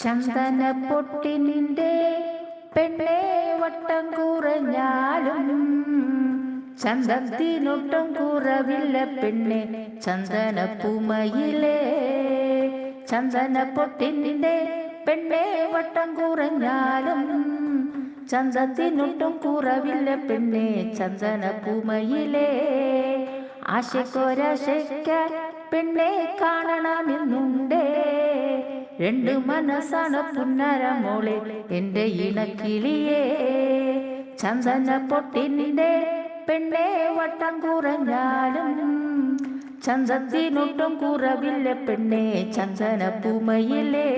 ചന്ദന പൊട്ടിനിന്റെ പെണ്ണെ വട്ടം കുറഞ്ഞാലും ചന്തത്തിനൊട്ടും കുറവില്ല പെണ്ണെ ചന്ദന പൂമയിലേ. ചന്ദന പൊട്ടിനിന്റെ പെണ്ണെ വട്ടം കുറഞ്ഞാലും ചന്തത്തിനൊട്ടും കുറവില്ല പെണ്ണെ ചന്ദന പൂമയിലേ. ആശയ്ക്കൊരാശയ്ക്കാൻ പെണ്ണെ കാണണമെന്നുണ്ടേ. രണ്ടു മനസ്സാണ് പുന്നര മോളെ എൻ്റെ ഇണക്കിളിയേ. ചന്ദന പൊട്ടിനിന്റെ പെണ്ണെ വട്ടം കുറഞ്ഞാലും ചന്തത്തിനൊട്ടും കുറവില്ല പെണ്ണെ ചന്ദന പൂമയിലേ.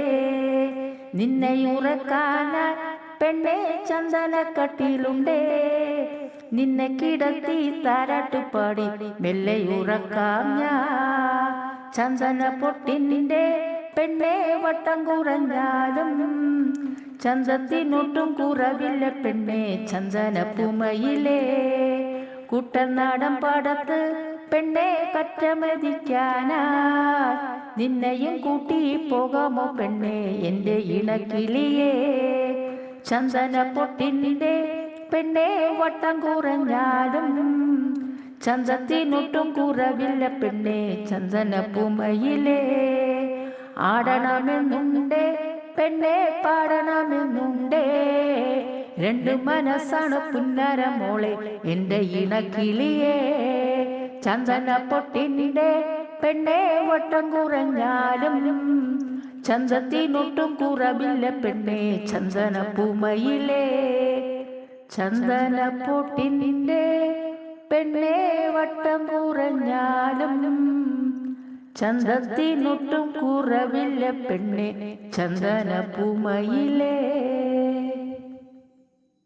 നിന്നെ ഉറക്കാനായി പെണ്ണെ ചന്ദനക്കട്ടിലുണ്ടേ. നിന്നെ കിടത്തി താരാട്ടുപാടി മെല്ലെ ഉറക്കാം ഞാൻ. ചന്ദന പൊട്ടിനിന്റെ പെണ്ണെ വട്ടം കുറഞ്ഞാലും ചന്തത്തിനൊട്ടും കുറവില്ല പെണ്ണെ ചന്ദന പൂമയിലേ. കുട്ടനാടൻ പാടത്ത് പെണ്ണെ കറ്റമതിക്കാനാ നിന്നെയും കൂട്ടി പോകാമോ പെണ്ണെ എൻ്റെ ഇണക്കിളിയേ. ചന്ദന പൊട്ടിനിന്റെ പെണ്ണെ വട്ടം കുറഞ്ഞാലും ചന്തത്തിനൊട്ടും കുറവില്ല പെണ്ണെ ചന്ദന പൂമയിലേ. ആടണമെന്നുണ്ടേ പെണ്ണെ പാടണമെന്നുണ്ടേ. രണ്ടു മനസ്സാണ് പുന്നര മോളെ എൻ്റെ ഇണക്കിളിയേ. ചന്ദന പൊട്ടിനിന്റെ പെണ്ണെ വട്ടം കുറഞ്ഞാലും ചന്തത്തിനൊട്ടും കുറവില്ല പെണ്ണെ ചന്ദന പൂമയിലേ. ചന്ദന പൊട്ടിനിന്റെ പെണ്ണെ വട്ടം കുറഞ്ഞാലും ചന്തത്തിനൊട്ടും കുറവില്ല പെണ്ണെ ചന്ദന പൂമയിലേ.